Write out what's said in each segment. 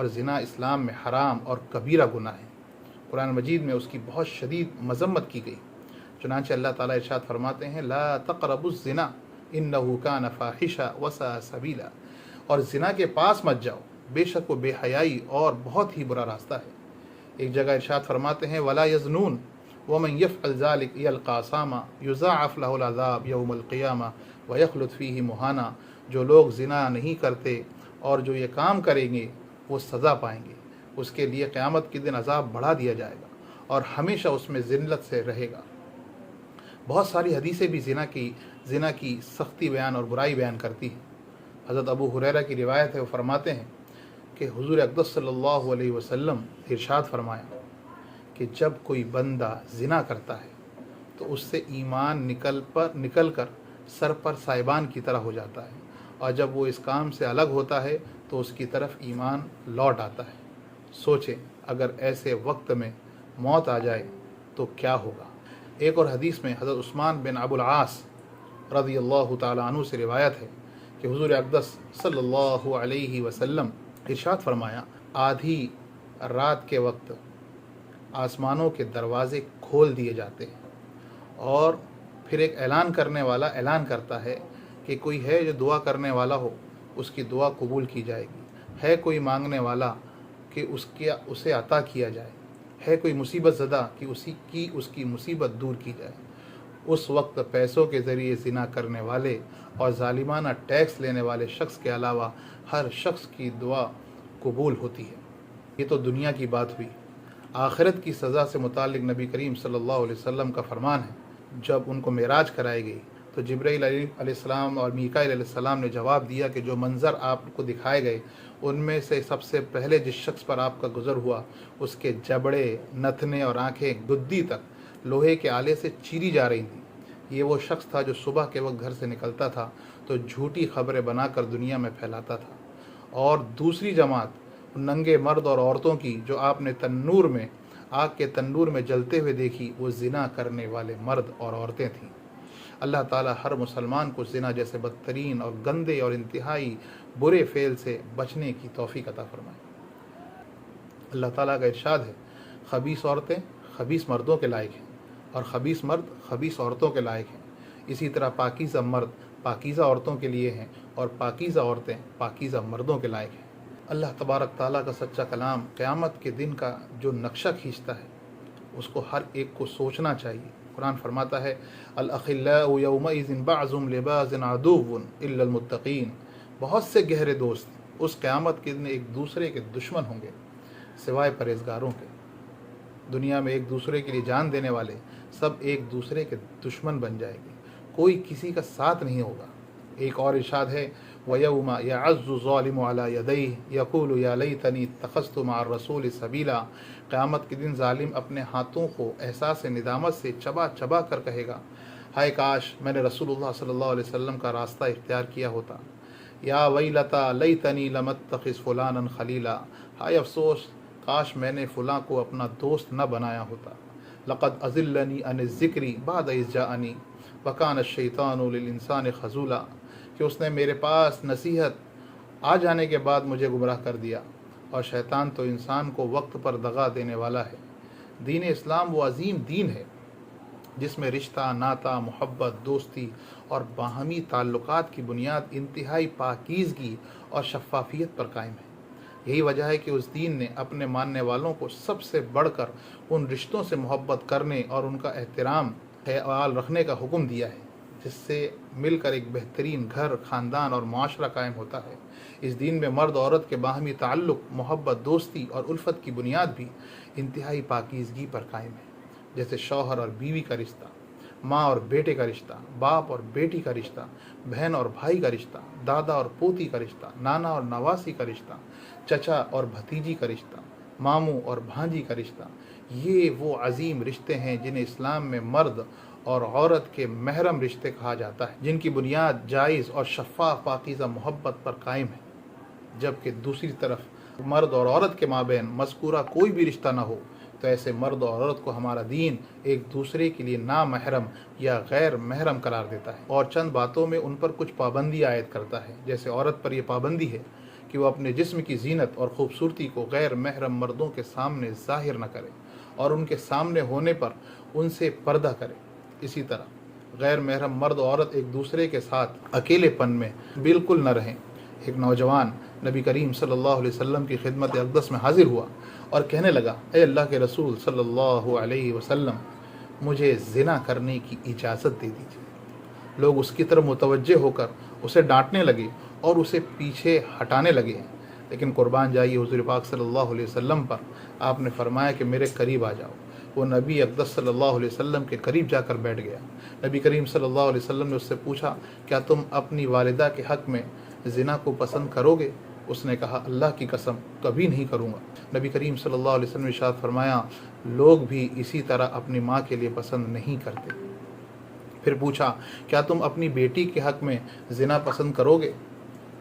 اور زنا اسلام میں حرام اور کبیرہ گناہ ہے۔ قرآن مجید میں اس کی بہت شدید مذمت کی گئی۔ چنانچہ اللہ تعالیٰ ارشاد فرماتے ہیں لا تقربوا الزنا انہ کان فاحشہ وساء سبیلا، اور زنا کے پاس مت جاؤ، بے شک وہ بے حیائی اور بہت ہی برا راستہ ہے۔ ایک جگہ ارشاد فرماتے ہیں ولا یزنون ومن یفعل ذلک یلقى اثاما یضاعف له العذاب یوم القیامہ ویخلد فیہ مہانا، جو لوگ زنا نہیں کرتے اور جو یہ کام کریں گے وہ سزا پائیں گے، اس کے لیے قیامت کے دن عذاب بڑھا دیا جائے گا اور ہمیشہ اس میں ذلت سے رہے گا۔ بہت ساری حدیثیں بھی زنا کی سختی بیان اور برائی بیان کرتی ہیں۔ حضرت ابو ہریرہ کی روایت ہے، وہ فرماتے ہیں کہ حضور اقدس صلی اللہ علیہ وسلم ارشاد فرمایا کہ جب کوئی بندہ زنا کرتا ہے تو اس سے ایمان نکل کر سر پر سائبان کی طرح ہو جاتا ہے، اور جب وہ اس کام سے الگ ہوتا ہے تو اس کی طرف ایمان لوٹ آتا ہے۔ سوچیں اگر ایسے وقت میں موت آ جائے تو کیا ہوگا۔ ایک اور حدیث میں حضرت عثمان بن ابو العاص رضی اللہ تعالیٰ عنہ سے روایت ہے کہ حضور اقدس صلی اللہ علیہ وسلم ارشاد فرمایا آدھی رات کے وقت آسمانوں کے دروازے کھول دیے جاتے ہیں اور پھر ایک اعلان کرنے والا اعلان کرتا ہے کہ کوئی ہے جو دعا کرنے والا ہو، اس کی دعا قبول کی جائے گی، ہے کوئی مانگنے والا کہ اسے عطا کیا جائے، ہے کوئی مصیبت زدہ کہ اس کی مصیبت دور کی جائے۔ اس وقت پیسوں کے ذریعے زنا کرنے والے اور ظالمانہ ٹیکس لینے والے شخص کے علاوہ ہر شخص کی دعا قبول ہوتی ہے۔ یہ تو دنیا کی بات ہوئی۔ آخرت کی سزا سے متعلق نبی کریم صلی اللہ علیہ وسلم کا فرمان ہے، جب ان کو معراج کرائی گئی تو جبرائیل علیہ السلام اور میکائیل علیہ السلام نے جواب دیا کہ جو منظر آپ کو دکھائے گئے ان میں سے سب سے پہلے جس شخص پر آپ کا گزر ہوا اس کے جبڑے، نتنے اور آنکھیں گدی تک لوہے کے آلے سے چیری جا رہی تھیں۔ یہ وہ شخص تھا جو صبح کے وقت گھر سے نکلتا تھا تو جھوٹی خبریں بنا کر دنیا میں پھیلاتا تھا، اور دوسری جماعت ننگے مرد اور عورتوں کی جو آپ نے آگ کے تنور میں جلتے ہوئے دیکھی، وہ زنا کرنے والے مرد اور عورتیں تھیں۔ اللہ تعالیٰ ہر مسلمان کو زنا جیسے بدترین اور گندے اور انتہائی برے فعل سے بچنے کی توفیق عطا فرمائے۔ اللہ تعالیٰ کا ارشاد ہے خبیث عورتیں خبیث مردوں کے لائق ہیں اور خبیث مرد خبیث عورتوں کے لائق ہیں، اسی طرح پاکیزہ مرد پاکیزہ عورتوں کے لیے ہیں اور پاکیزہ عورتیں پاکیزہ مردوں کے لائق ہیں۔ اللہ تبارک تعالیٰ کا سچا کلام قیامت کے دن کا جو نقشہ کھینچتا ہے اس کو ہر ایک کو سوچنا چاہیے۔ قرآن فرماتا ہے الاخلاء یومئذ بعضهم لبعض عدو الا المتقین، بہت سے گہرے دوست اس قیامت کے دن ایک دوسرے کے دشمن ہوں گے سوائے پرہیزگاروں کے۔ دنیا میں ایک دوسرے کے لیے جان دینے والے سب ایک دوسرے کے دشمن بن جائیں گے، کوئی کسی کا ساتھ نہیں ہوگا۔ ایک اور ارشاد ہے وَيَوْمَ يَعَزُّ الظَّالِمُ عَلَى يَدَيْهِ يَقُولُ يَا لَيْتَنِي اتَّخَذْتُ مَعَ الرَّسُولِ سَبِيلًا، قیامت کے دن ظالم اپنے ہاتھوں کو احساس ندامت سے چبا چبا کر کہے گا ہائے کاش میں نے رسول اللہ صلی اللہ علیہ وسلم کا راستہ اختیار کیا ہوتا، یا ویلتا لیتنی لم اتخذ فلانا خلیلا، ہائے افسوس کاش میں نے فلاں کو اپنا دوست نہ بنایا ہوتا، لقد اضلنی عن الذکر بعد اذ جاءنی وکان الشیطان للانسان خذولا، کہ اس نے میرے پاس نصیحت آ جانے کے بعد مجھے گمراہ کر دیا، اور شیطان تو انسان کو وقت پر دغا دینے والا ہے۔ دین اسلام وہ عظیم دین ہے جس میں رشتہ، ناتا، محبت، دوستی اور باہمی تعلقات کی بنیاد انتہائی پاکیزگی اور شفافیت پر قائم ہے۔ یہی وجہ ہے کہ اس دین نے اپنے ماننے والوں کو سب سے بڑھ کر ان رشتوں سے محبت کرنے اور ان کا احترام خیال رکھنے کا حکم دیا ہے جس سے مل کر ایک بہترین گھر، خاندان اور معاشرہ قائم ہوتا ہے۔ اس دین میں مرد عورت کے باہمی تعلق، محبت، دوستی اور الفت کی بنیاد بھی انتہائی پاکیزگی پر قائم ہے، جیسے شوہر اور بیوی کا رشتہ، ماں اور بیٹے کا رشتہ، باپ اور بیٹی کا رشتہ، بہن اور بھائی کا رشتہ، دادا اور پوتی کا رشتہ، نانا اور نواسی کا رشتہ، چچا اور بھتیجی کا رشتہ، ماموں اور بھانجی کا رشتہ۔ یہ وہ عظیم رشتے ہیں جنہیں اسلام میں مرد اور عورت کے محرم رشتے کہا جاتا ہے، جن کی بنیاد جائز اور شفاف پاکیزہ محبت پر قائم ہے، جبکہ دوسری طرف مرد اور عورت کے مابین مذکورہ کوئی بھی رشتہ نہ ہو تو ایسے مرد اور عورت کو ہمارا دین ایک دوسرے کے لیے نامحرم یا غیر محرم قرار دیتا ہے، اور چند باتوں میں ان پر کچھ پابندی عائد کرتا ہے۔ جیسے عورت پر یہ پابندی ہے کہ وہ اپنے جسم کی زینت اور خوبصورتی کو غیر محرم مردوں کے سامنے ظاہر نہ کرے اور ان کے سامنے ہونے پر ان سے پردہ کرے۔ اسی طرح غیر محرم مرد و عورت ایک دوسرے کے ساتھ اکیلے پن میں بالکل نہ رہیں۔ ایک نوجوان نبی کریم صلی اللہ علیہ وسلم کی خدمت اقدس میں حاضر ہوا اور کہنے لگا، اے اللہ کے رسول صلی اللہ علیہ وسلم، مجھے زنا کرنے کی اجازت دے دیجیے۔ لوگ اس کی طرف متوجہ ہو کر اسے ڈانٹنے لگے اور اسے پیچھے ہٹانے لگے ہیں، لیکن قربان جائیے حضور پاک صلی اللہ علیہ وسلم پر، آپ نے فرمایا کہ میرے قریب آ جاؤ۔ وہ نبی اقدس صلی اللہ علیہ وسلم کے قریب جا کر بیٹھ گیا۔ نبی کریم صلی اللہ علیہ وسلم نے اس سے پوچھا، کیا تم اپنی والدہ کے حق میں زنا کو پسند کرو گے؟ اس نے کہا، اللہ کی قسم کبھی نہیں کروں گا۔ نبی کریم صلی اللہ علیہ وسلم نے ارشاد فرمایا، لوگ بھی اسی طرح اپنی ماں کے لیے پسند نہیں کرتے۔ پھر پوچھا، کیا تم اپنی بیٹی کے حق میں زنا پسند کرو گے؟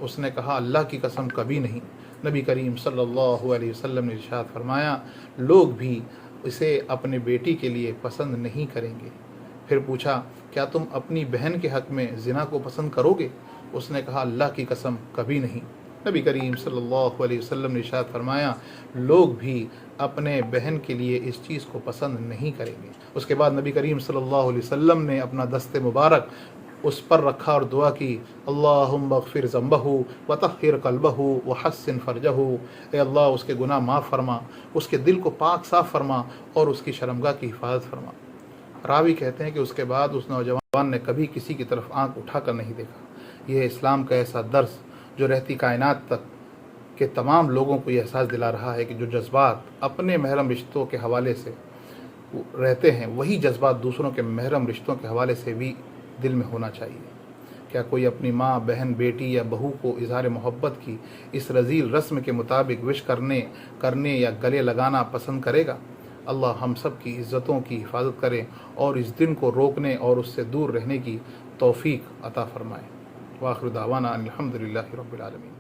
اس نے کہا، اللہ کی قسم کبھی نہیں۔ نبی کریم صلی اللہ علیہ وسلم نے ارشاد فرمایا، لوگ بھی اسے اپنے بیٹی کے لیے پسند نہیں کریں گے۔ پھر پوچھا، کیا تم اپنی بہن کے حق میں زنا کو پسند کرو گے؟ اس نے کہا، اللہ کی قسم کبھی نہیں۔ نبی کریم صلی اللہ علیہ وسلم نے ارشاد فرمایا، لوگ بھی اپنے بہن کے لیے اس چیز کو پسند نہیں کریں گے۔ اس کے بعد نبی کریم صلی اللہ علیہ وسلم نے اپنا دست مبارک اس پر رکھا اور دعا کی، اللہم اغفر ذنبہ وطہر قلبہ وحسن فرجہ، اے اللہ اس کے گناہ معاف فرما، اس کے دل کو پاک صاف فرما اور اس کی شرمگاہ کی حفاظت فرما۔ راوی کہتے ہیں کہ اس کے بعد اس نوجوان نے کبھی کسی کی طرف آنکھ اٹھا کر نہیں دیکھا۔ یہ اسلام کا ایسا درس جو رہتی کائنات تک کے تمام لوگوں کو یہ احساس دلا رہا ہے کہ جو جذبات اپنے محرم رشتوں کے حوالے سے رہتے ہیں، وہی جذبات دوسروں کے محرم رشتوں کے حوالے سے بھی دل میں ہونا چاہیے۔ کیا کوئی اپنی ماں، بہن، بیٹی یا بہو کو اظہار محبت کی اس رذیل رسم کے مطابق وش کرنے یا گلے لگانا پسند کرے گا؟ اللہ ہم سب کی عزتوں کی حفاظت کرے اور اس دن کو روکنے اور اس سے دور رہنے کی توفیق عطا فرمائے۔ وآخر دعوانا ان الحمد للہ رب العالمین۔